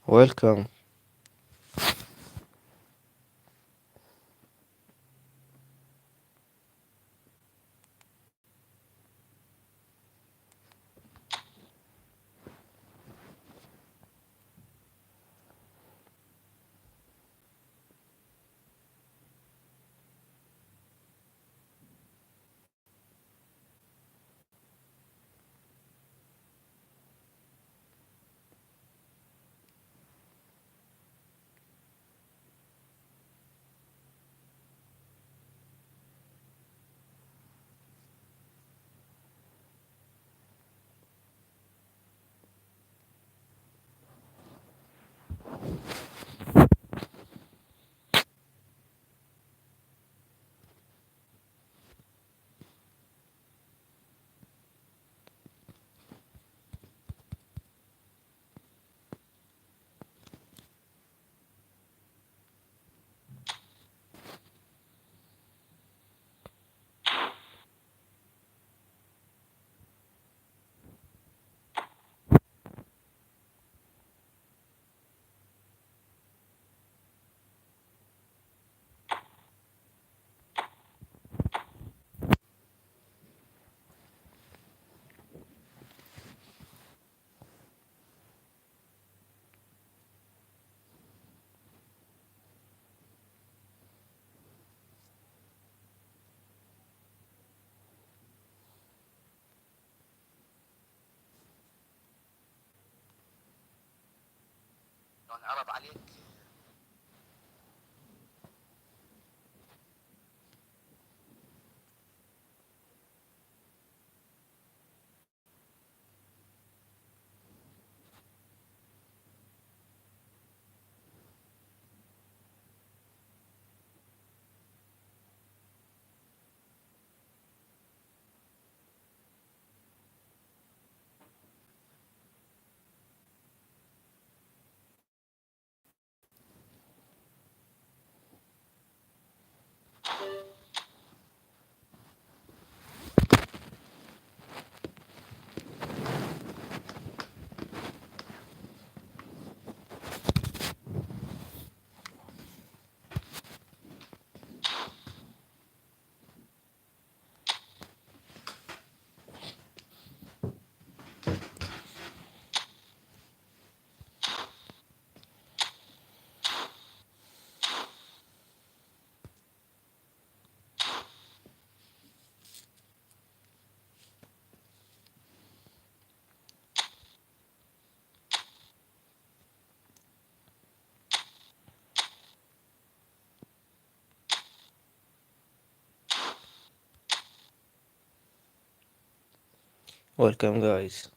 Welcome. Welcome, guys.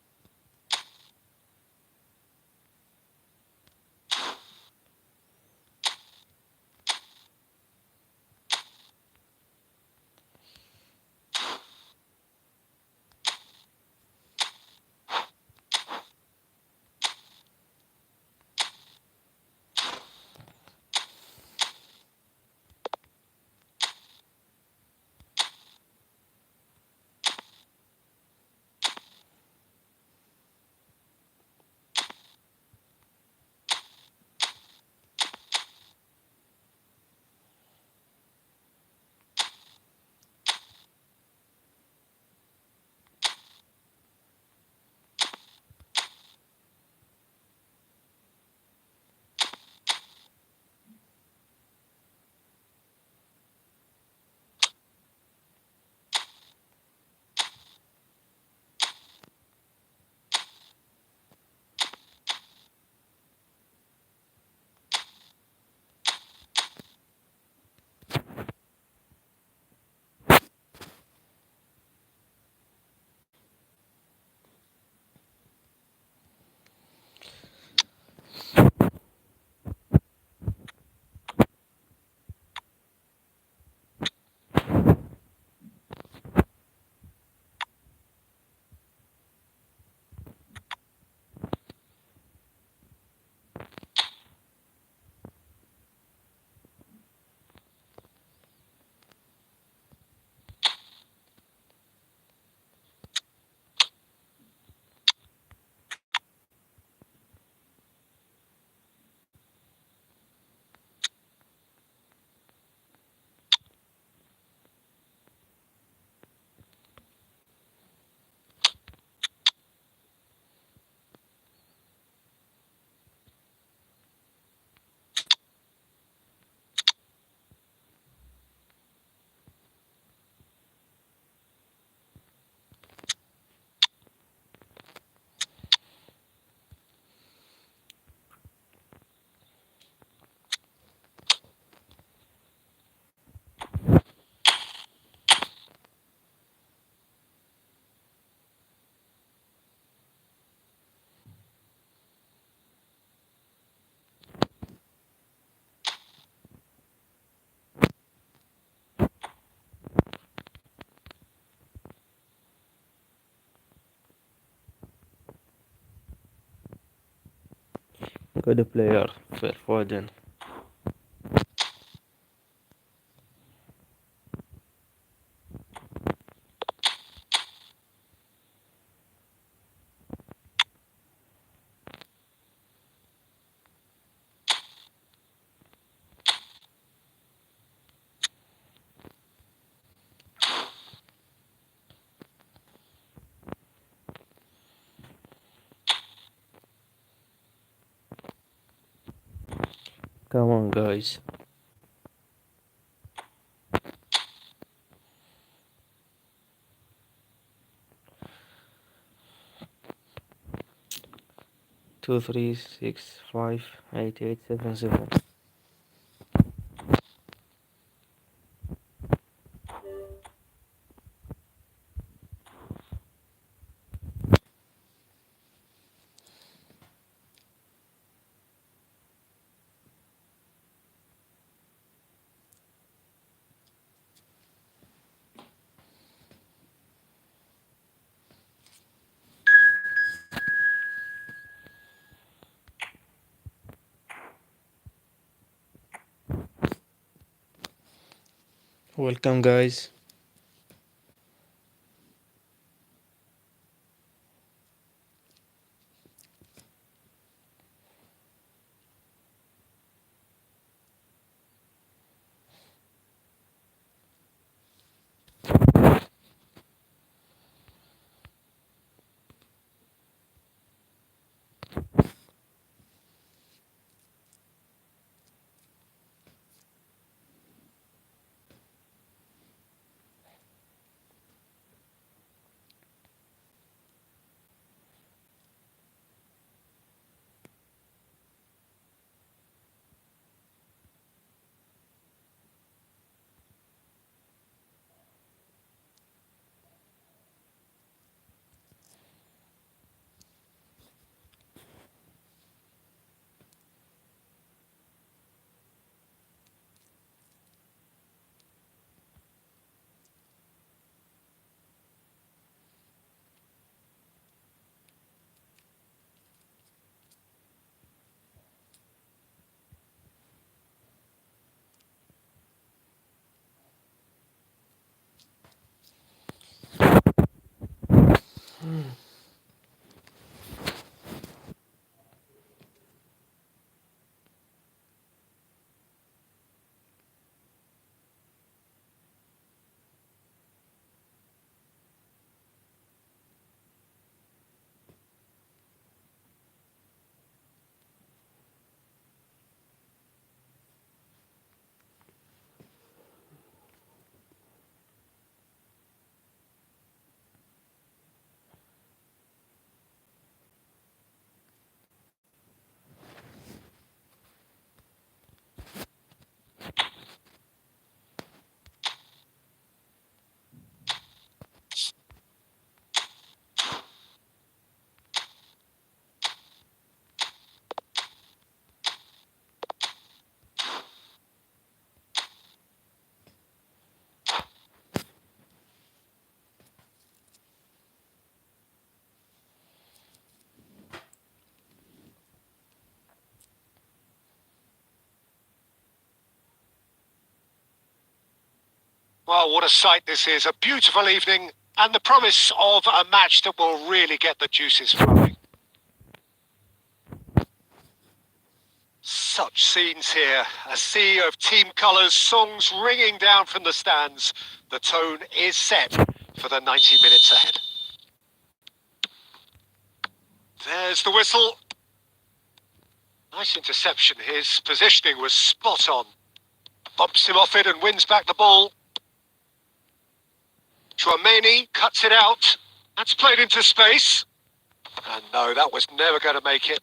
Good player, Phil Foden. Come on, guys. Two, three, 6, 5, 8, 8, 7, 7. Welcome, guys. Well, what a sight this is. A beautiful evening and the promise of a match that will really get the juices flowing. Such scenes here. A sea of team colours, songs ringing down from the stands. The tone is set for the 90 minutes ahead. There's the whistle. Nice interception. His positioning was spot on. Bumps him off it and wins back the ball. Chouameni cuts it out. That's played into space. And no, that was never going to make it.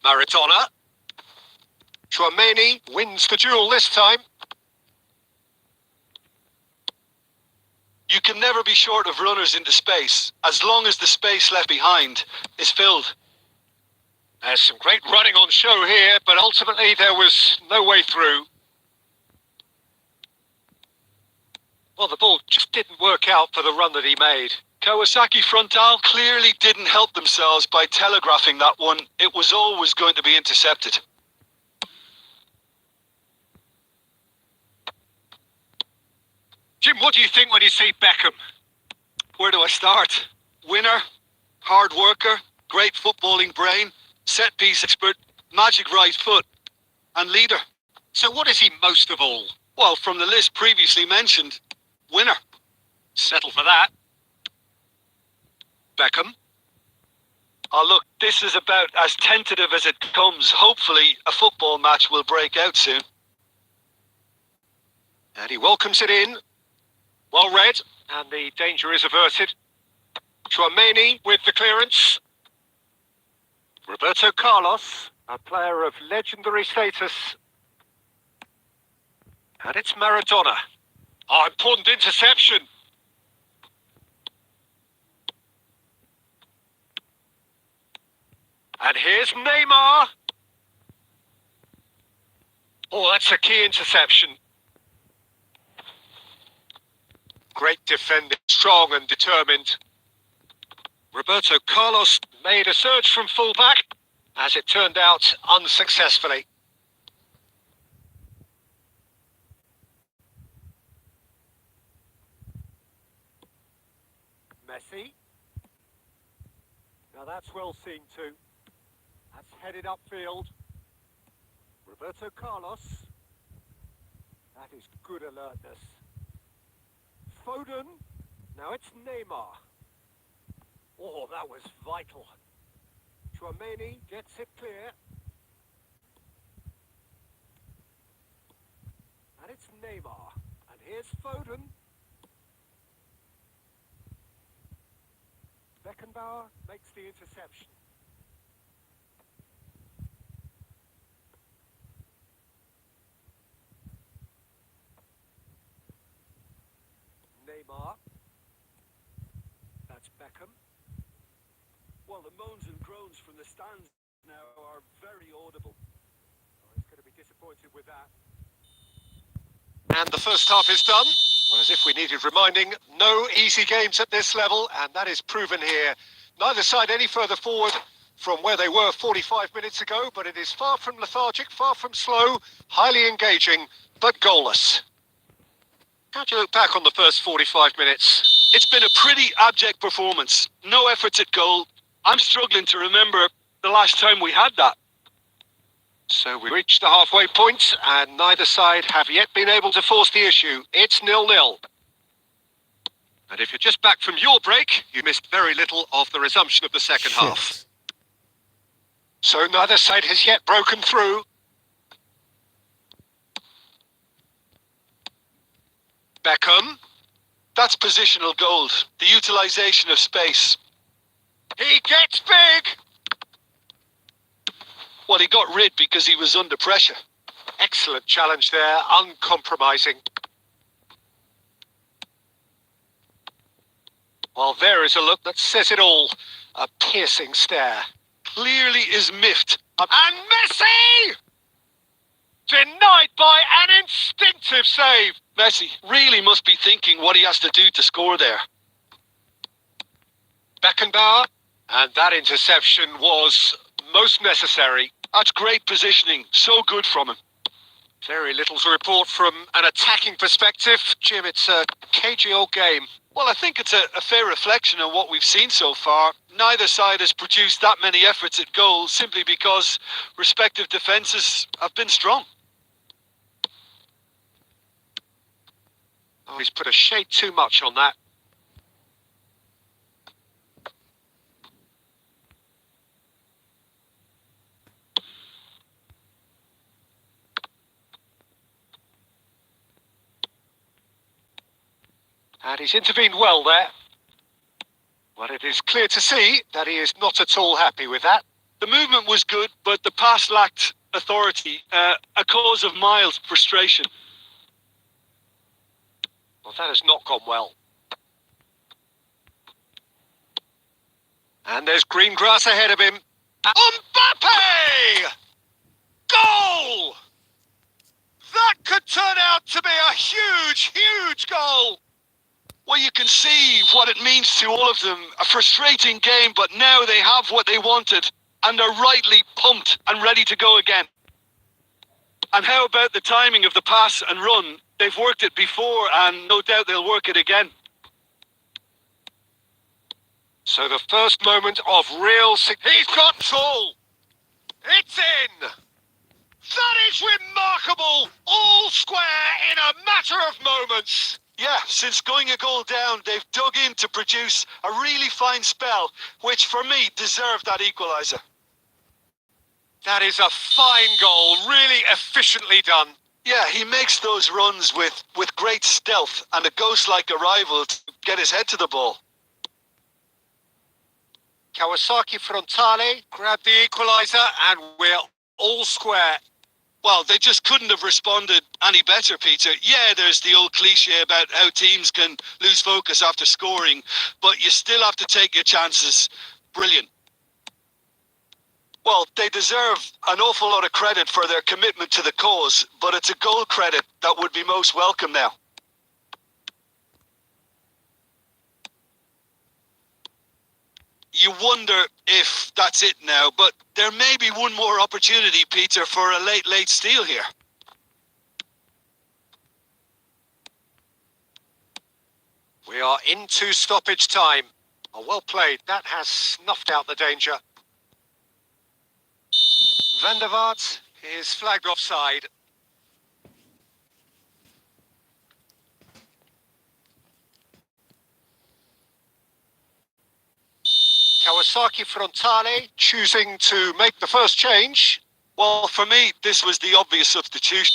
Maradona. Chouameni wins the duel this time. You can never be short of runners into space, as long as the space left behind is filled. There's some great running on show here, but ultimately there was no way through. Well, the ball just didn't work out for the run that he made. Kawasaki Frontal clearly didn't help themselves by telegraphing that one. It was always going to be intercepted. Jim, what do you think when you see Beckham? Where do I start? Winner, hard worker, great footballing brain, set-piece expert, magic right foot, and leader. So what is he most of all? Well, from the list previously mentioned, winner. Settle for that. Beckham. Oh look, this is about as tentative as it comes. Hopefully a football match will break out soon. And he welcomes it in. Well read, and the danger is averted. Chouameni with the clearance. Roberto Carlos, a player of legendary status. And it's Maradona. Oh, important interception. And here's Neymar. Oh, that's a key interception. Great defending, strong and determined. Roberto Carlos made a surge from fullback, as it turned out unsuccessfully. Messi. Now that's well seen too. That's headed upfield. Roberto Carlos. That is good alertness. Foden. Now it's Neymar. Oh, that was vital. Chouameni gets it clear. And it's Neymar. And here's Foden. Beckenbauer makes the interception. Neymar. That's Beckham. Well, the moans and groans from the stands now are very audible. Oh, he's going to be disappointed with that. And the first half is done. Well, as if we needed reminding, no easy games at this level, and that is proven here. Neither side any further forward from where they were 45 minutes ago, but it is far from lethargic, far from slow, highly engaging, but goalless. How do you look back on the first 45 minutes? It's been a pretty abject performance. No efforts at goal. I'm struggling to remember the last time we had that. So we reached the halfway point, and neither side have yet been able to force the issue. It's 0-0. And if you're just back from your break, you missed very little of the resumption of the second half. So neither side has yet broken through. Beckham. That's positional gold. The utilisation of space. He gets big! Well, he got rid because he was under pressure. Excellent challenge there, uncompromising. Well, there is a look that says it all. A piercing stare. Clearly is miffed. And Messi! Denied by an instinctive save. Messi really must be thinking what he has to do to score there. Beckenbauer. And that interception was most necessary. That's great positioning. So good from him. Very little to report from an attacking perspective. Jim, it's a cagey old game. Well, I think it's a fair reflection on what we've seen so far. Neither side has produced that many efforts at goal simply because respective defences have been strong. Oh, he's put a shade too much on that. And he's intervened well there. Well, it is clear to see that he is not at all happy with that. The movement was good, but the pass lacked authority, a cause of mild frustration. Well, that has not gone well. And there's green grass ahead of him. Mbappe! Goal! That could turn out to be a huge, huge goal. Well, you can see what it means to all of them. A frustrating game, but now they have what they wanted and are rightly pumped and ready to go again. And how about the timing of the pass and run? They've worked it before and no doubt they'll work it again. So the first moment of real... He's got tall! It's in! That is remarkable! All square in a matter of moments! Yeah, since going a goal down, they've dug in to produce a really fine spell, which for me deserved that equaliser. That is a fine goal, really efficiently done. Yeah, he makes those runs with great stealth and a ghost-like arrival to get his head to the ball. Kawasaki Frontale grabbed the equaliser and we're all square. Well, they just couldn't have responded any better, Peter. Yeah, there's the old cliche about how teams can lose focus after scoring, but you still have to take your chances. Brilliant. Well, they deserve an awful lot of credit for their commitment to the cause, but it's a goal credit that would be most welcome now. You wonder if that's it now, but there may be one more opportunity, Peter, for a late steal here. We are into stoppage time. Oh, well played. That has snuffed out the danger. Van der Vaart is flagged offside. Kawasaki Frontale choosing to make the first change. Well, for me, this was the obvious substitution.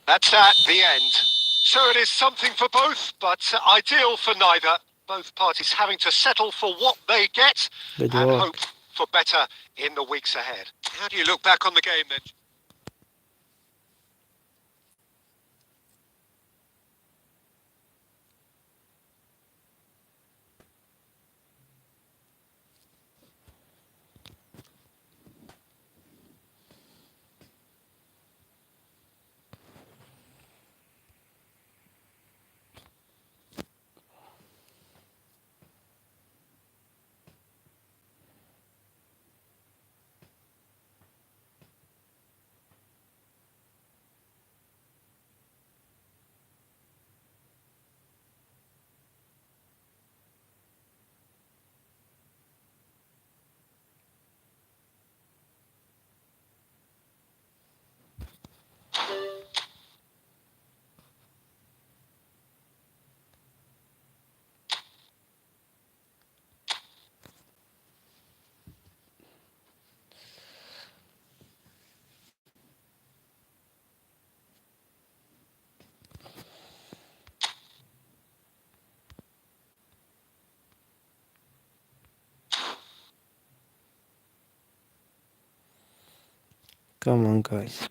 That's at the end. So it is something for both, but ideal for neither. Both parties having to settle for what they get Good and work. hope for better in the weeks ahead. How do you look back on the game then? Come on, guys.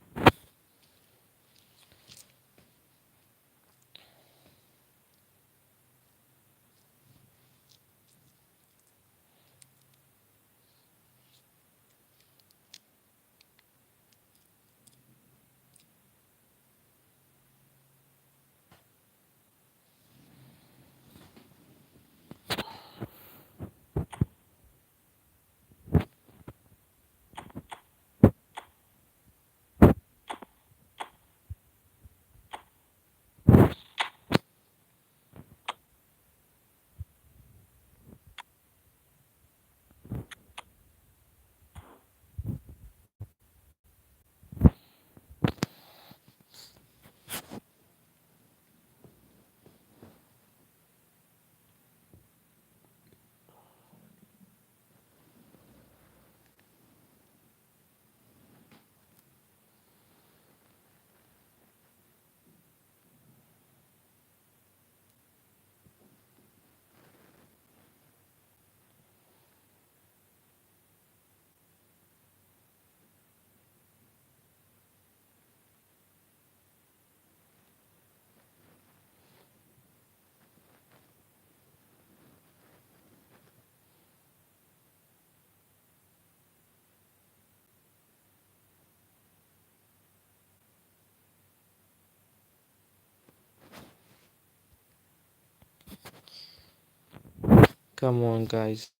Come on, guys.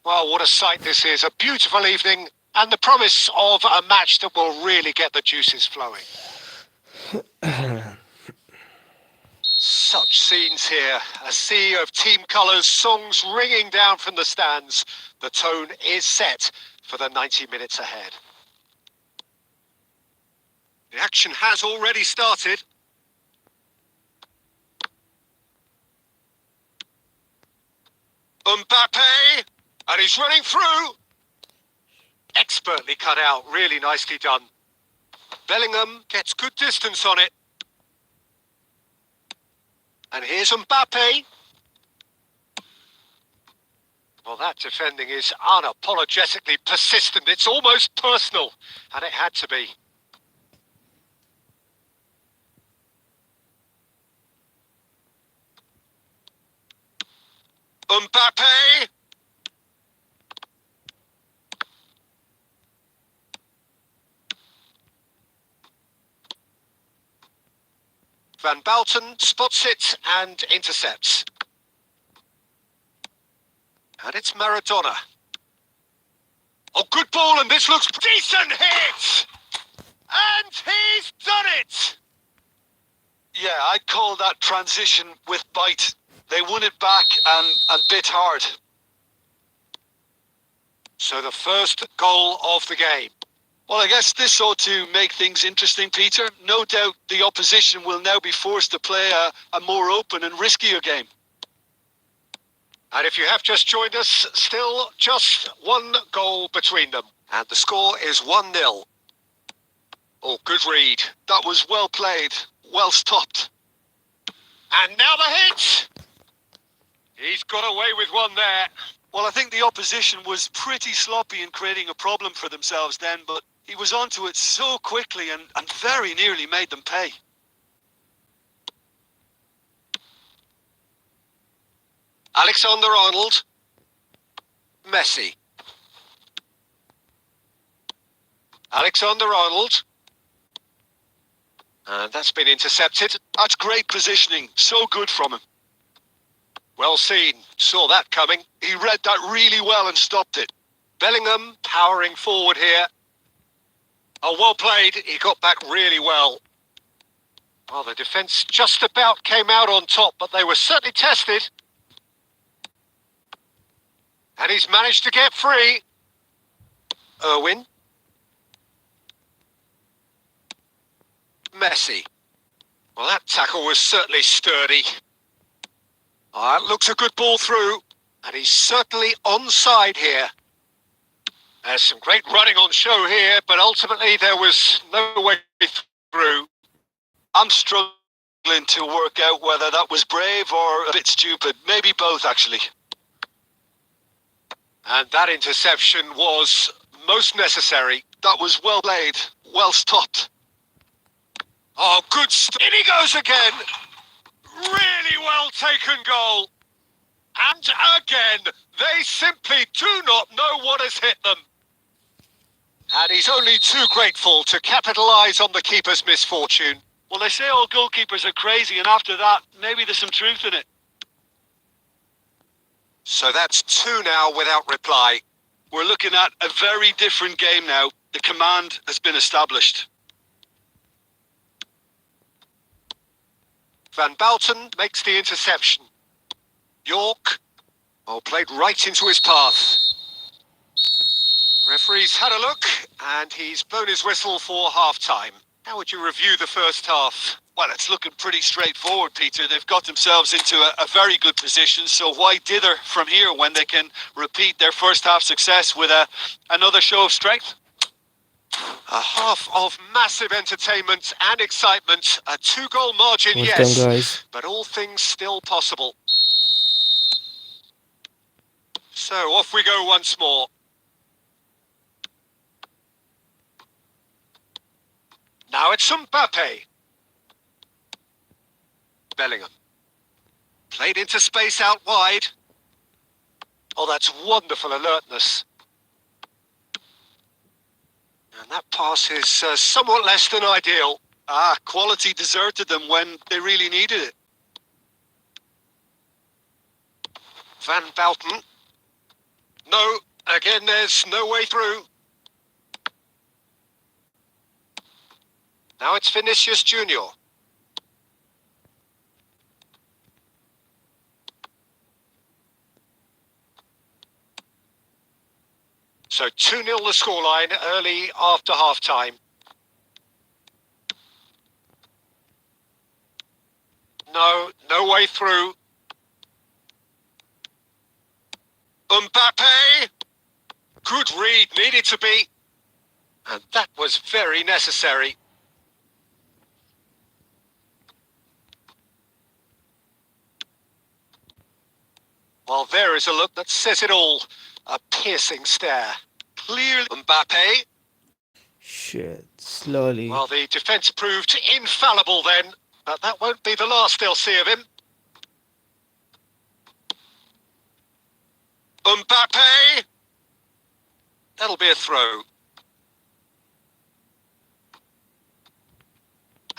Well, what a sight this is. A beautiful evening and the promise of a match that will really get the juices flowing. Such scenes here. A sea of team colours, songs ringing down from the stands. The tone is set for the 90 minutes ahead. The action has already started. Mbappe, and he's running through. Expertly cut out, really nicely done. Bellingham gets good distance on it. And here's Mbappe. Well, that defending is unapologetically persistent. It's almost personal, and it had to be. Mbappe. Van Balten spots it and intercepts. And it's Maradona. Oh, good ball, and this looks decent hit! And he's done it! Yeah, I'd call that transition with bite. They won it back and bit hard. So the first goal of the game. Well, I guess this ought to make things interesting, Peter. No doubt the opposition will now be forced to play a more open and riskier game. And if you have just joined us, still just one goal between them. And the score is 1-0. Oh, good read. That was well played, well stopped. And now the hit! He's got away with one there. Well, I think the opposition was pretty sloppy in creating a problem for themselves then, but he was onto it so quickly and very nearly made them pay. Alexander-Arnold. Messi. Alexander-Arnold. And that's been intercepted. That's great positioning. So good from him. Well seen. Saw that coming. He read that really well and stopped it. Bellingham powering forward here. Oh, well played. He got back really well. Well, the defence just about came out on top, but they were certainly tested. And he's managed to get free. Irwin. Messi. Well, that tackle was certainly sturdy. That looks a good ball through. And he's certainly onside here. There's some great running on show here, but ultimately there was no way through. I'm struggling to work out whether that was brave or a bit stupid. Maybe both, actually. And that interception was most necessary. That was well played, well stopped. Oh, good in he goes again. Really well taken goal. And again, they simply do not know what has hit them. And he's only too grateful to capitalise on the keeper's misfortune. Well, they say all goalkeepers are crazy, and after that, maybe there's some truth in it. So that's 2 now without reply. We're looking at a very different game now. The command has been established. Van Balten makes the interception. York, played right into his path. Referee's had a look, and he's blown his whistle for half-time. How would you review the first half? Well, it's looking pretty straightforward, Peter. They've got themselves into a very good position, so why dither from here when they can repeat their first half success with another show of strength? A half of massive entertainment and excitement. A 2-goal margin, yes, guys. but all things still possible. So off we go once more. Now it's Mbappe. Bellingham. Played into space out wide. Oh, that's wonderful alertness. And that pass is somewhat less than ideal. Quality deserted them when they really needed it. Van Balten. No, again, there's no way through. Now it's Vinicius Junior. So 2-0 the scoreline early after half-time. No way through. Mbappe! Good read, needed to be. And that was very necessary. Well, there is a look that says it all. A piercing stare. Clearly Mbappe. Shit, slowly. Well, the defence proved infallible then, but that won't be the last they'll see of him. Mbappe! That'll be a throw.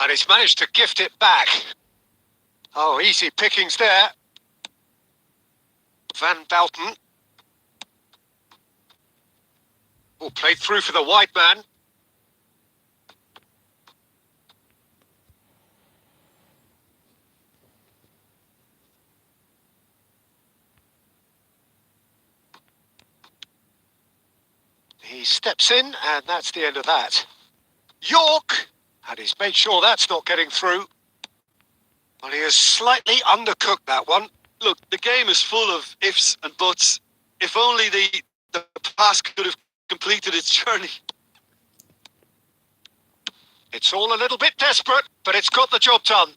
And he's managed to gift it back. Oh, easy pickings there. Van Bouten. Oh, played through for the wide man. He steps in, and that's the end of that. York! And he's made sure that's not getting through. Well, he has slightly undercooked that one. Look, the game is full of ifs and buts. If only the pass could have completed its journey. It's all a little bit desperate, but it's got the job done.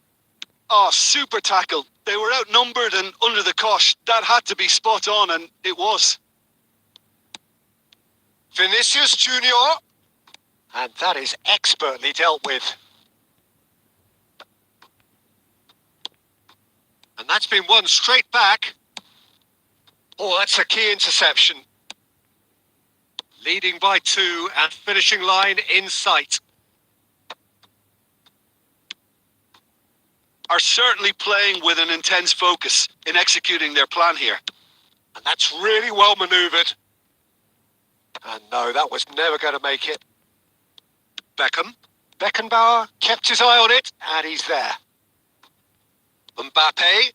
Oh, super tackle. They were outnumbered and under the cosh. That had to be spot on, and it was. Vinicius Junior. And that is expertly dealt with. And that's been won straight back. Oh, that's a key interception. Leading by 2 and finishing line in sight. Are certainly playing with an intense focus in executing their plan here. And that's really well manoeuvred. And no, that was never going to make it. Beckham. Beckenbauer kept his eye on it, and he's there. Mbappe.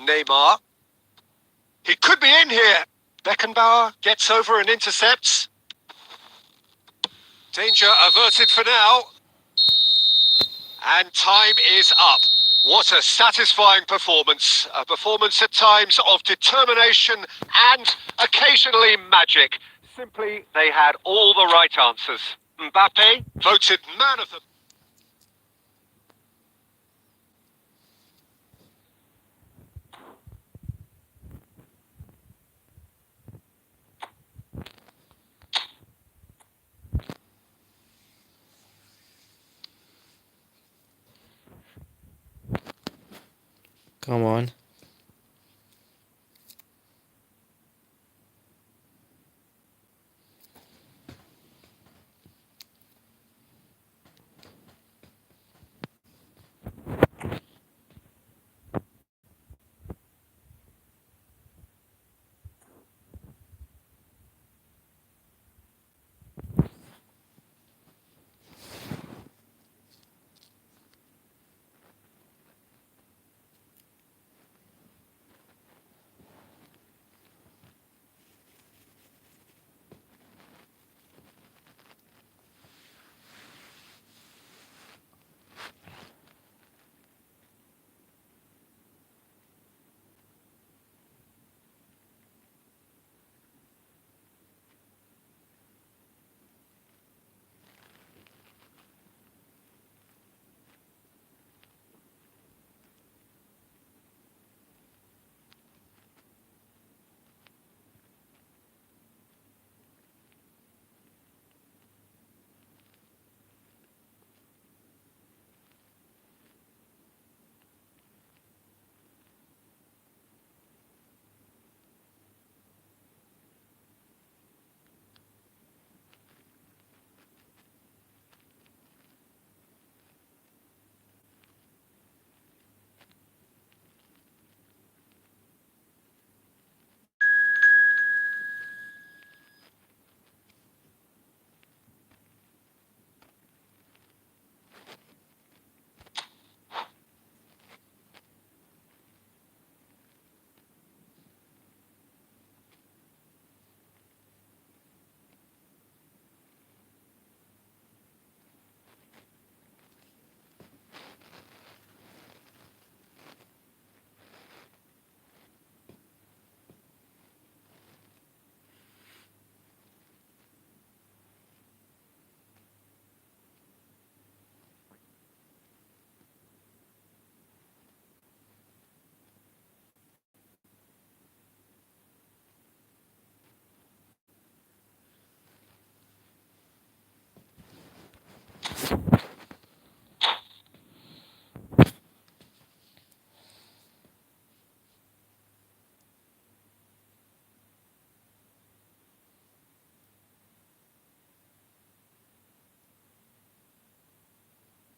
Neymar. He could be in here. Beckenbauer gets over and intercepts. Danger averted for now. And time is up. What a satisfying performance. A performance at times of determination and occasionally magic. Simply, they had all the right answers. Mbappe voted man of the... Come on.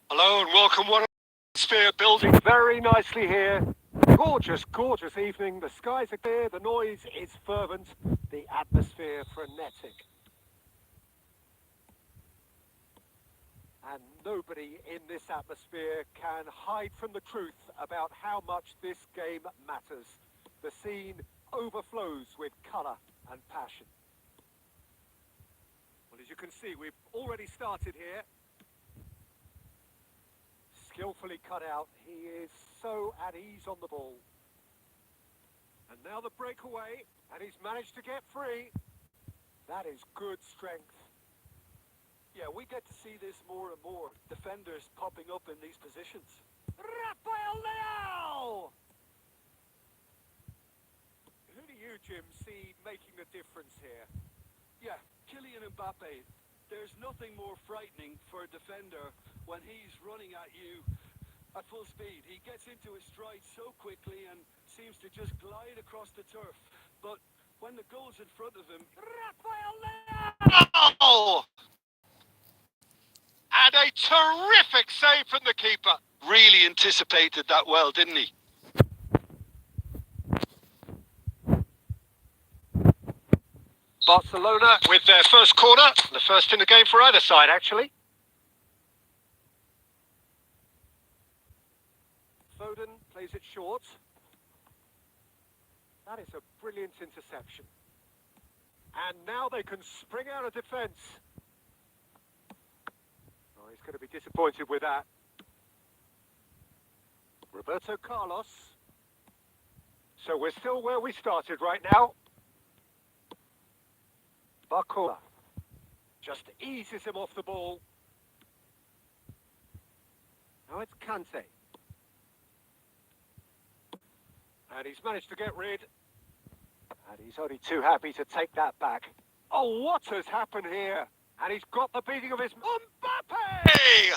Hello and welcome. One atmosphere building very nicely here. Gorgeous, gorgeous evening. The skies are clear, the noise is fervent, the atmosphere frenetic. And nobody in this atmosphere can hide from the truth about how much this game matters. The scene overflows with colour and passion. Well, as you can see, we've already started here. Skillfully cut out. He is so at ease on the ball. And now the breakaway, and he's managed to get free. That is good strength. Yeah, we get to see this more and more. Defenders popping up in these positions. Rafael Leao! Who do you, Jim, see making the difference here? Yeah, Kylian Mbappe. There's nothing more frightening for a defender when he's running at you at full speed. He gets into his stride so quickly and seems to just glide across the turf. But when the goal's in front of him, Rafael Leao! And a terrific save from the keeper. really anticipated that well, didn't he? Barcelona with their first corner, the first in the game for either side, actually. Foden plays it short. That is a brilliant interception. And now they can spring out of defence. Oh, he's going to be disappointed with that. Roberto Carlos. So we're still where we started right now. Barcola just eases him off the ball. Now it's Kante. And he's managed to get rid. And he's only too happy to take that back. Oh, what has happened here? And he's got the beating of his... Mbappe! Hey!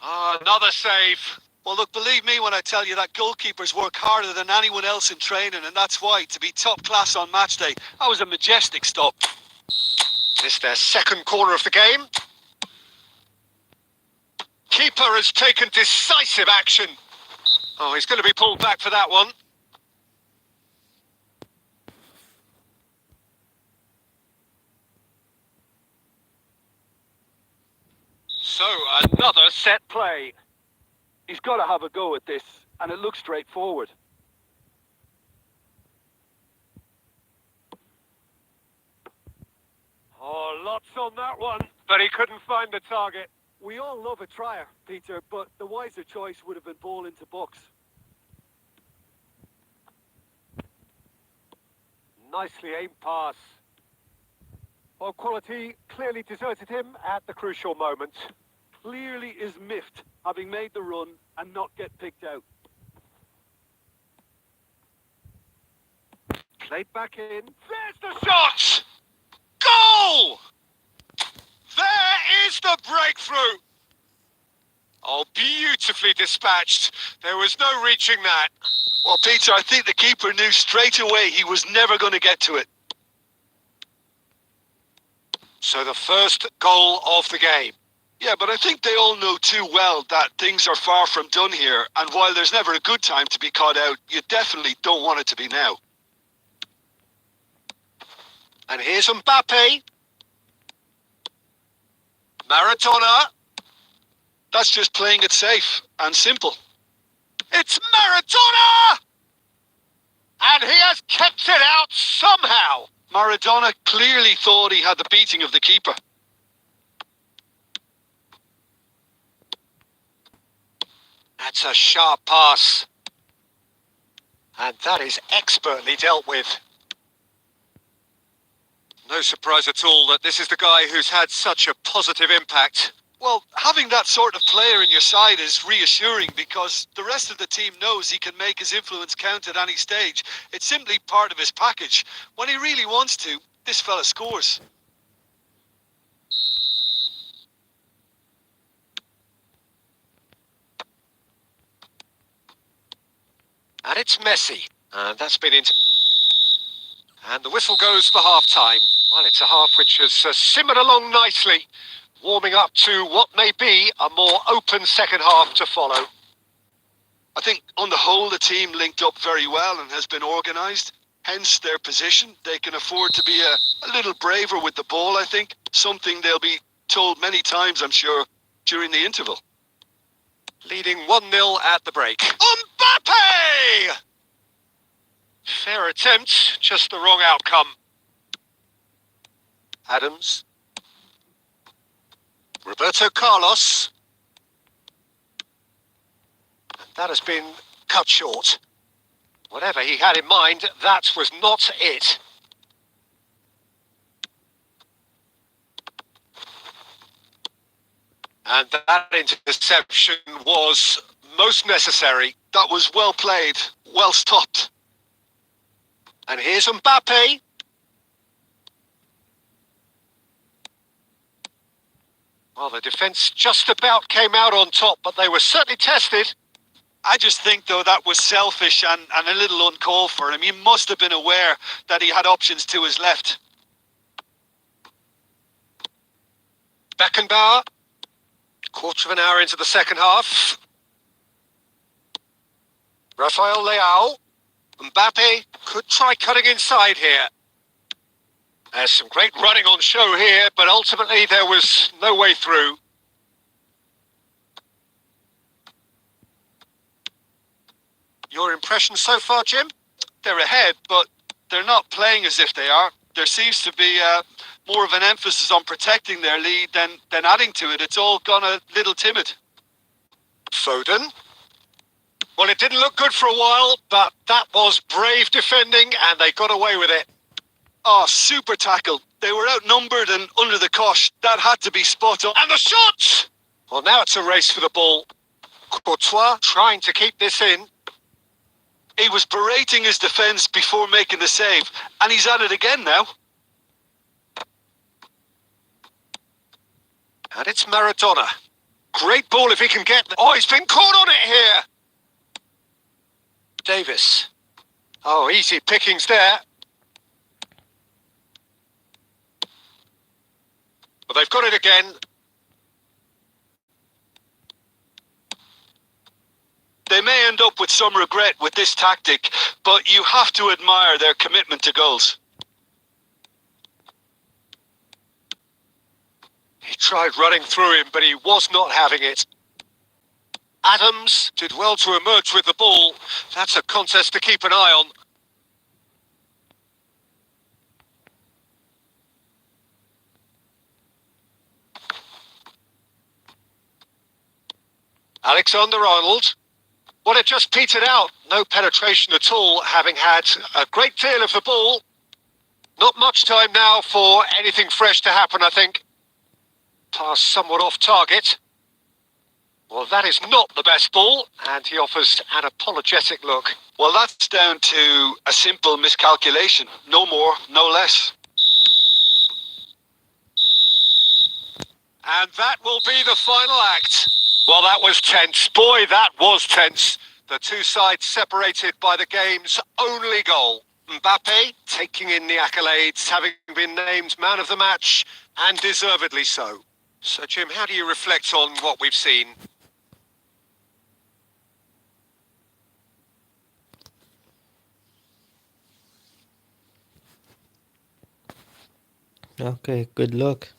Another save. Well, look, believe me when I tell you that goalkeepers work harder than anyone else in training, and that's why, to be top class on match day, that was a majestic stop. This their second corner of the game. Keeper has taken decisive action. Oh, he's going to be pulled back for that one. So, another set play. He's got to have a go at this, and it looks straightforward. Oh, lots on that one, but he couldn't find the target. We all love a trier, Peter, but the wiser choice would have been ball into box. Nicely aimed pass. Well, quality clearly deserted him at the crucial moment. Clearly is miffed, having made the run and not get picked out. Played back in. There's the shot! Goal! There is the breakthrough! Oh, beautifully dispatched. There was no reaching that. Well, Peter, I think the keeper knew straight away he was never going to get to it. So the first goal of the game. Yeah, but I think they all know too well that things are far from done here, and while there's never a good time to be caught out, you definitely don't want it to be now. And here's Mbappe. Maradona. That's just playing it safe and simple. It's Maradona! And he has kept it out somehow. Maradona clearly thought he had the beating of the keeper. That's a sharp pass. And that is expertly dealt with. No surprise at all that this is the guy who's had such a positive impact. Well, having that sort of player in your side is reassuring because the rest of the team knows he can make his influence count at any stage. It's simply part of his package. When he really wants to, this fella scores. And it's Messi. And that's been into... And the whistle goes for half-time. Well, it's a half which has simmered along nicely. warming up to what may be a more open second half to follow. I think on the whole the team linked up very well and has been organised. Hence their position. They can afford to be a little braver with the ball, I think. Something they'll be told many times, I'm sure, during the interval. Leading 1-0 at the break. Mbappe! Fair attempt, just the wrong outcome. Adams. Roberto Carlos. That has been cut short. Whatever he had in mind, that was not it. And that interception was most necessary. That was well played, well stopped. And here's Mbappe. Well, the defence just about came out on top, but they were certainly tested. I just think, though, that was selfish and a little uncalled for him. He must have been aware that he had options to his left. Beckenbauer. Quarter of an hour into the second half. Rafael Leao. Mbappe could try cutting inside here. There's some great running on show here, but ultimately there was no way through. Your impression so far, Jim? They're ahead, but they're not playing as if they are. There seems to be more of an emphasis on protecting their lead than adding to it. It's all gone a little timid. Foden. Well, it didn't look good for a while, but that was brave defending and they got away with it. Oh, super tackle. They were outnumbered and under the cosh. That had to be spot on. And the shot! Well, now it's a race for the ball. Courtois trying to keep this in. He was berating his defence before making the save, and he's at it again now. And it's Maradona. Great ball if he can get... Oh, he's been caught on it here! Davis. Oh, easy pickings there. But they've got it again. They may end up with some regret with this tactic, but you have to admire their commitment to goals. He tried running through him, but he was not having it. Adams did well to emerge with the ball. That's a contest to keep an eye on. Alexander-Arnold. Well, it just petered out. No penetration at all, having had a great deal of the ball. Not much time now for anything fresh to happen, I think. Pass somewhat off target. Well, that is not the best ball, and he offers an apologetic look. Well, that's down to a simple miscalculation. No more, no less. And that will be the final act. Well, that was tense. Boy, that was tense. The two sides separated by the game's only goal. Mbappe taking in the accolades, having been named man of the match, and deservedly so. So, Jim, how do you reflect on what we've seen? Okay, good luck.